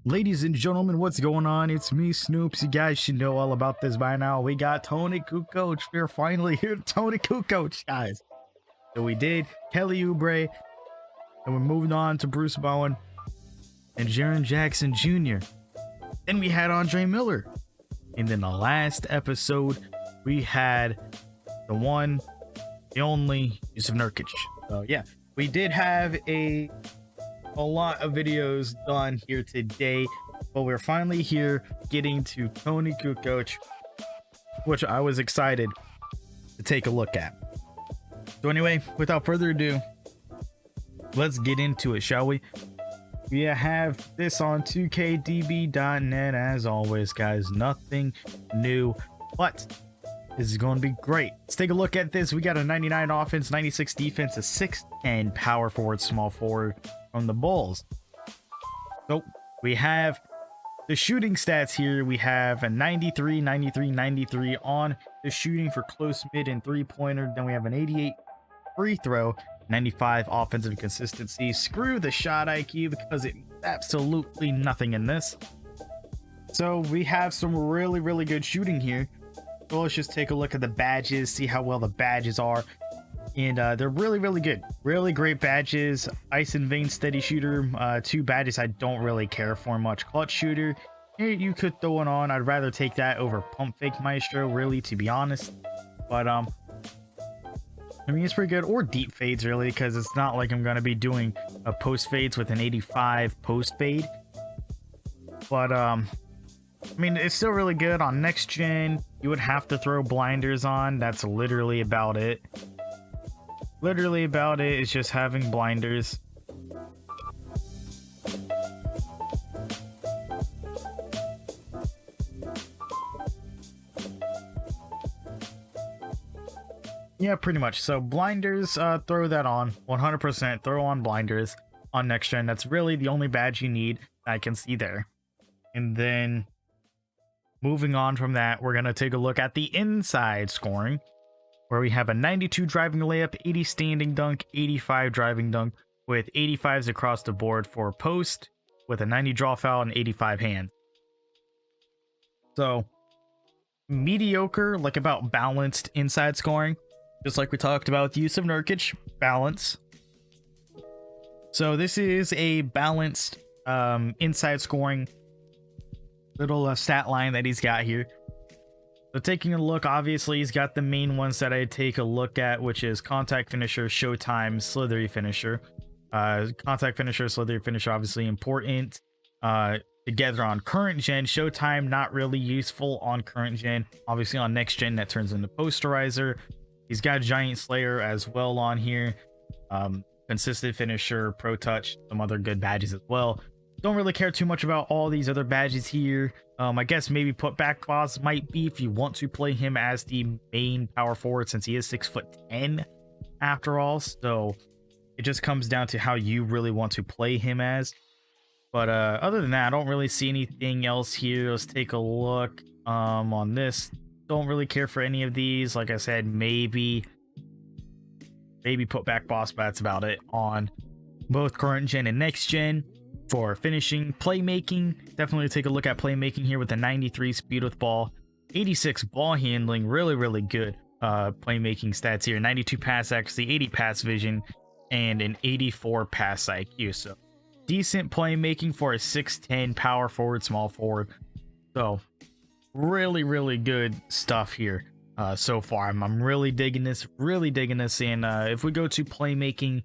Ladies and gentlemen, what's going on? It's me, Snoops. You guys should know all about this by now. We got Toni Kukoc. We're finally here. Toni Kukoc, guys. So we did Kelly Oubre, and we're moving on to Bruce Bowen and Jaren Jackson Jr. Then we had Andre Miller. And then the last episode, we had the one, the only, Jusuf Nurkic. So yeah, we did have a lot of videos done here today, but we're finally here getting to Toni Kukoc, which I was excited to take a look at. So anyway, without further ado, let's get into it, shall we? We have this on 2kdb.net as always, guys. Nothing new, but this is going to be great. Let's take a look at this. We got a 99 offense, 96 defense, a 6'10 power forward, small forward from the Bulls. So we have the shooting stats here. We have a 93, 93, 93 on the shooting for close, mid, and three-pointer. Then we have an 88 free throw, 95 offensive consistency. Screw the shot IQ because it means absolutely nothing in this. So we have some really good shooting here. So let's just take a look at the badges, see how well the badges are. And they're really good, really great badges. Ice and vein steady shooter, two badges I don't really care for much. Clutch shooter, you could throw it on. I'd rather take that over pump fake maestro, really, to be honest. But I mean, it's pretty good. Or deep fades, really, because it's not like I'm gonna be doing a post fades with an 85 post fade. But I mean, it's still really good. On next gen, you would have to throw blinders on. That's literally about it. Literally about it is just having blinders. Yeah, pretty much. So blinders, throw that on 100%. Throw on blinders on next gen. That's really the only badge you need. I can see there. And then moving on from that, we're going to take a look at the inside scoring, where we have a 92 driving layup, 80 standing dunk, 85 driving dunk, with 85s across the board for post, with a 90 draw foul and 85 hand. So mediocre, like about balanced inside scoring, just like we talked about with Jusuf Nurkic, balance. So this is a balanced inside scoring little stat line that he's got here. So taking a look, obviously he's got the main ones that I take a look at, which is contact finisher, showtime, slithery finisher. Contact finisher, slithery finisher, obviously important together on current gen. Showtime, not really useful on current gen. Obviously on next gen, that turns into posterizer. He's got giant slayer as well on here. Consistent finisher, pro touch, some other good badges as well. Don't really care too much about all these other badges here. I guess maybe put back boss might be if you want to play him as the main power forward, since he is 6'10" after all. So it just comes down to how you really want to play him as. But other than that, I don't really see anything else here. Let's take a look on this. Don't really care for any of these. Like I said, maybe put back boss, but that's about it on both current gen and next gen. For finishing, playmaking, definitely take a look at playmaking here with a 93 speed with ball, 86 ball handling, really good playmaking stats here, 92 pass accuracy, 80 pass vision, and an 84 pass IQ. So decent playmaking for a 6'10 power forward, small forward. So really good stuff here so far. I'm really digging this, and if we go to playmaking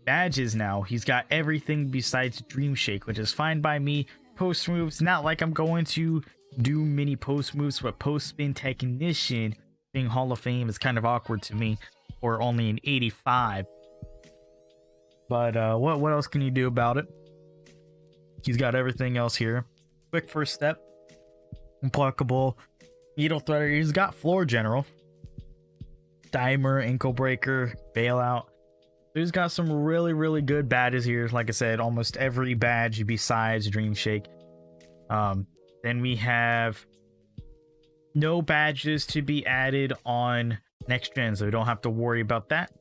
badges now, he's got everything besides dream shake, which is fine by me. Post moves, not like I'm going to do many post moves, but post spin technician being Hall of Fame is kind of awkward to me, or only an 85. But what else can you do about it? He's got everything else here. Quick first step, unblockable, needle threader. He's got floor general, dimer, ankle breaker, bailout. He's got some really good badges here. Like I said, almost every badge besides dream shake. Then we have no badges to be added on next gen, so we don't have to worry about that,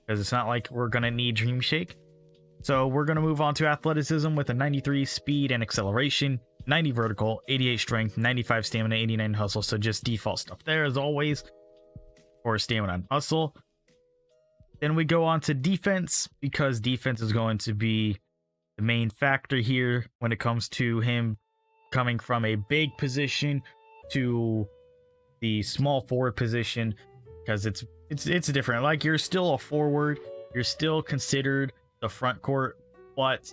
because it's not like we're gonna need dream shake. So we're going to move on to athleticism with a 93 speed and acceleration, 90 vertical, 88 strength, 95 stamina, 89 hustle. So just default stuff there as always for stamina and hustle. Then we go on to defense, because defense is going to be the main factor here when it comes to him coming from a big position to the small forward position, because it's different. Like, you're still a forward, you're still considered the front court, but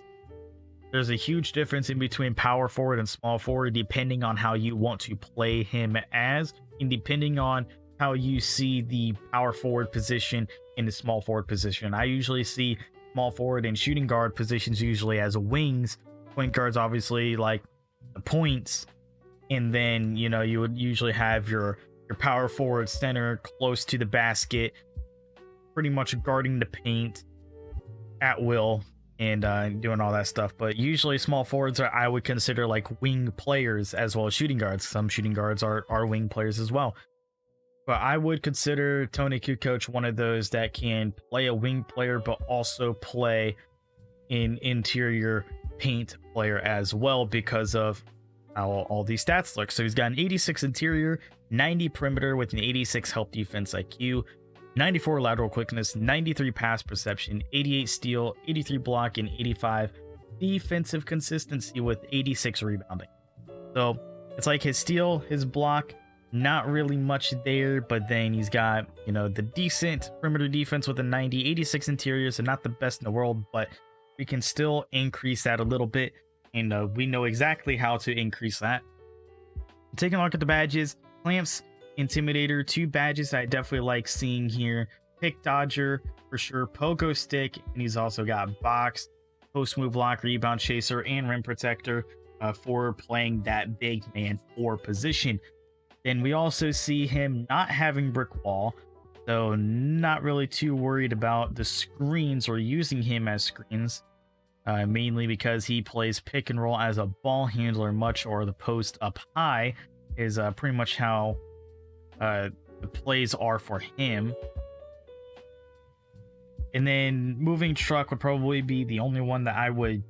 there's a huge difference in between power forward and small forward depending on how you want to play him as, and depending on how you see the power forward position in the small forward position. I usually see small forward and shooting guard positions usually as wings. Point guards obviously like the points, and then you would usually have your power forward center close to the basket, pretty much guarding the paint at will and doing all that stuff. But usually small forwards I would consider like wing players as well as shooting guards. Some shooting guards are wing players as well. But I would consider Toni Kukoc one of those that can play a wing player, but also play an interior paint player as well, because of how all these stats look. So he's got an 86 interior, 90 perimeter with an 86 help defense IQ, 94 lateral quickness, 93 pass perception, 88 steal, 83 block, and 85 defensive consistency with 86 rebounding. So it's like his steal, his block, not really much there, but then he's got, the decent perimeter defense with a 90, 86 interior, so not the best in the world, but we can still increase that a little bit, and we know exactly how to increase that. Taking a look at the badges, clamps, intimidator, 2 badges I definitely like seeing here. Pick dodger for sure, pogo stick, and he's also got box, post move block, rebound chaser, and rim protector for playing that big man 4 position. Then we also see him not having brick wall, so not really too worried about the screens or using him as screens, mainly because he plays pick and roll as a ball handler much, or the post up high is pretty much how the plays are for him. And then moving truck would probably be the only one that I would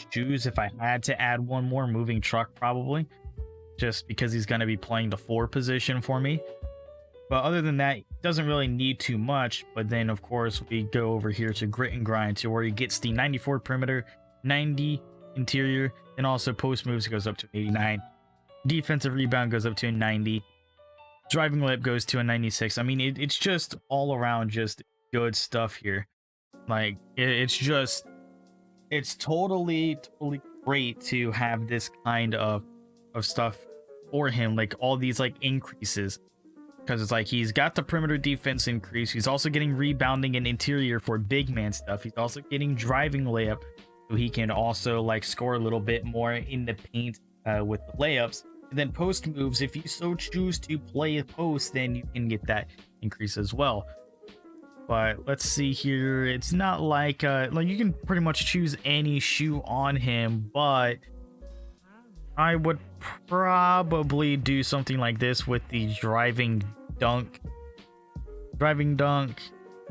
choose if I had to add one more. Moving truck probably, just because he's going to be playing the 4 position for me. But other than that, doesn't really need too much. But then of course we go over here to grit and grind, to where he gets the 94 perimeter, 90 interior, and also post moves goes up to 89, defensive rebound goes up to a 90, driving layup goes to a 96. I mean, it's just all around just good stuff here. Like, it's totally great to have this kind of stuff for him, like all these like increases, because it's like he's got the perimeter defense increase, he's also getting rebounding and interior for big man stuff, he's also getting driving layup, so he can also like score a little bit more in the paint with the layups. And then post moves, if you so choose to play a post, then you can get that increase as well. But let's see here, it's not like you can pretty much choose any shoe on him, but I would probably do something like this with the driving dunk,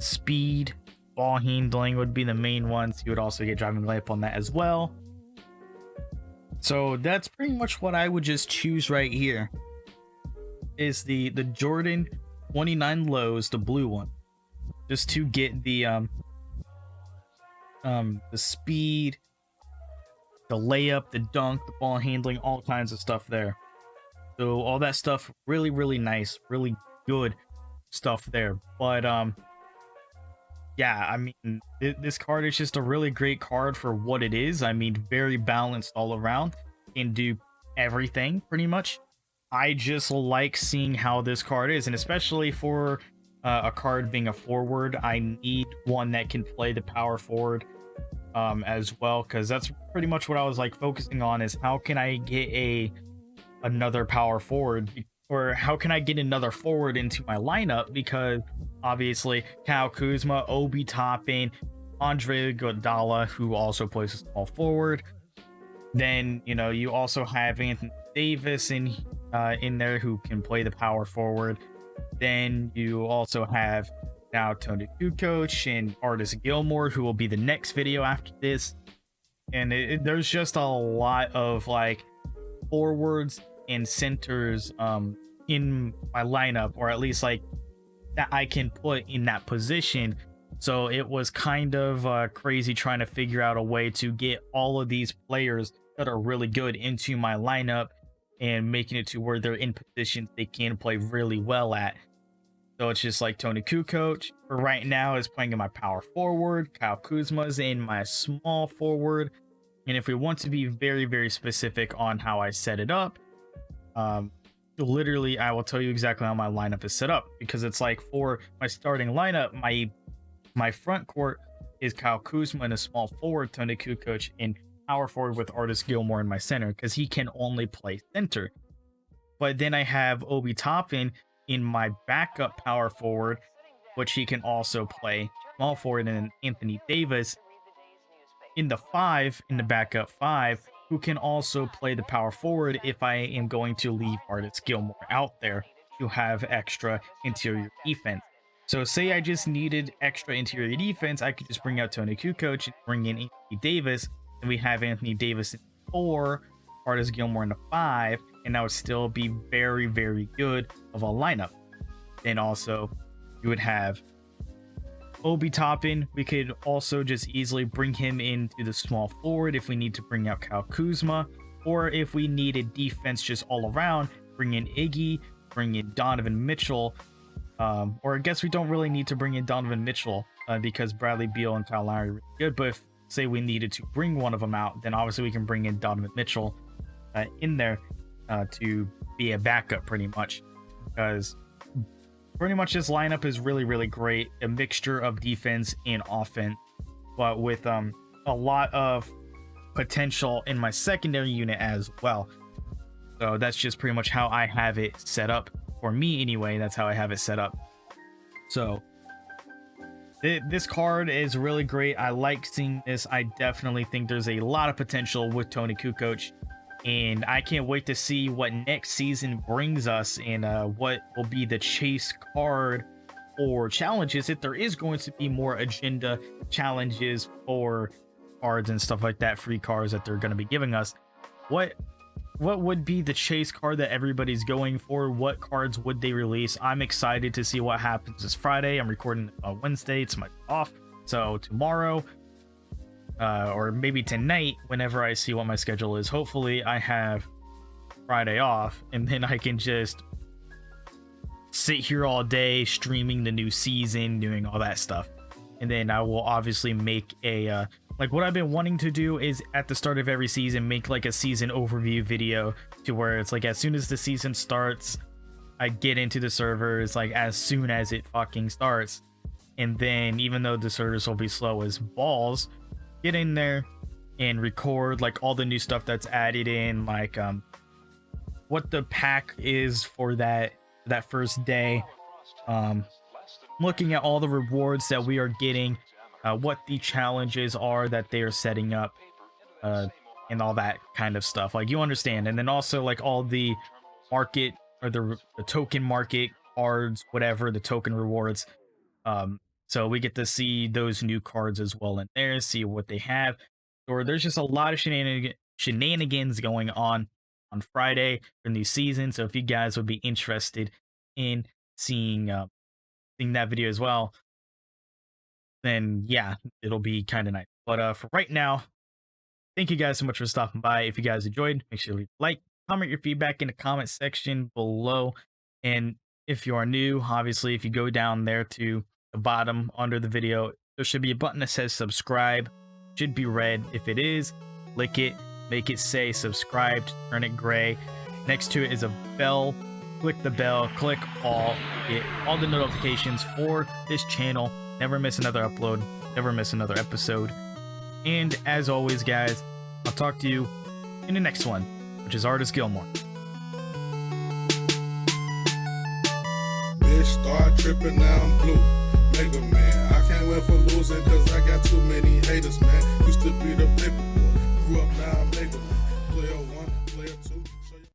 speed, ball handling would be the main ones. You would also get driving layup on that as well. So that's pretty much what I would just choose right here, is the Jordan 29 lows, the blue one, just to get the speed, the layup, the dunk, the ball handling, all kinds of stuff there. So all that stuff, really nice, really good stuff there. But yeah, I mean, this card is just a really great card for what it is. I mean, very balanced all around, can do everything pretty much. I just like seeing how this card is, and especially for a card being a forward, I need one that can play the power forward as well, because that's pretty much what I was like focusing on, is how can I get another power forward, or how can I get another forward into my lineup, because obviously Kyle Kuzma, Obi Toppin, Andre Iguodala, who also plays a small forward. Then you also have Anthony Davis in there, who can play the power forward. Then you also have now Toni Kukoc and Artist Gilmore, who will be the next video after this. And there's just a lot of like forwards and centers in my lineup, or at least like that I can put in that position. So it was kind of crazy trying to figure out a way to get all of these players that are really good into my lineup and making it to where they're in positions they can play really well at. So it's just like Toni Kukoc for right now is playing in my power forward, Kyle Kuzma's in my small forward. And if we want to be very, very specific on how I set it up, literally I will tell you exactly how my lineup is set up, because it's like for my starting lineup, my front court is Kyle Kuzma in a small forward, Toni Kukoc in power forward with Artist Gilmore in my center, because he can only play center. But then I have Obi Toppin in my backup power forward, which he can also play small forward, and Anthony Davis in the 5, in the backup 5, who can also play the power forward if I am going to leave Artist Gilmore out there to have extra interior defense. So say I just needed extra interior defense, I could just bring out Toni Kukoc and bring in Anthony Davis, and we have Anthony Davis in 4, Artist Gilmore in the 5, and that would still be very, very good of a lineup. Then also you would have Obi Toppin. We could also just easily bring him into the small forward if we need to bring out Kyle Kuzma, or if we needed defense just all around, bring in Iggy, bring in Donovan Mitchell, or I guess we don't really need to bring in Donovan Mitchell because Bradley Beal and Kyle Lowry are really good. But if say we needed to bring one of them out, then obviously we can bring in Donovan Mitchell in there to be a backup pretty much, because pretty much this lineup is really, really great, a mixture of defense and offense, but with a lot of potential in my secondary unit as well. So that's just pretty much how I have it set up for me anyway. That's how I have it set up. So this card is really great. I like seeing this. I definitely think there's a lot of potential with Toni Kukoc, and I can't wait to see what next season brings us, and what will be the chase card or challenges, if there is going to be more agenda challenges for cards and stuff like that, free cards that they're going to be giving us. What would be the chase card that everybody's going for? What cards would they release? I'm excited to see what happens this Friday. I'm recording on Wednesday. It's my off. So tomorrow, or maybe tonight, whenever I see what my schedule is, hopefully I have Friday off, and then I can just sit here all day streaming the new season, doing all that stuff. And then I will obviously make a like what I've been wanting to do is at the start of every season make like a season overview video, to where it's like as soon as the season starts, I get into the servers like as soon as it fucking starts. And then even though the servers will be slow as balls, get in there and record like all the new stuff that's added in, like what the pack is for that first day, looking at all the rewards that we are getting, what the challenges are that they are setting up, and all that kind of stuff, like, you understand. And then also like all the market, or the token market cards, whatever, the token rewards, so we get to see those new cards as well in there, see what they have. Or there's just a lot of shenanigans going on Friday for the new season. So if you guys would be interested in seeing that video as well, then yeah, it'll be kind of nice. But for right now, thank you guys so much for stopping by. If you guys enjoyed, make sure to leave a like, comment your feedback in the comment section below. And if you are new, obviously, if you go down there to the bottom under the video, there should be a button that says subscribe. It should be red. If it is, click it, make it say subscribed, turn it gray. Next to it is a bell. Click the bell, click all, get all the notifications for this channel. Never miss another upload, never miss another episode. And as always, guys, I'll talk to you in the next one, which is Artist Gilmore. Bitch, start tripping, now I'm blue. Mega man, I can't wait for losing, cause I got too many haters, man. Used to be the paper boy, grew up now I'm mega man. Player 1, player 2.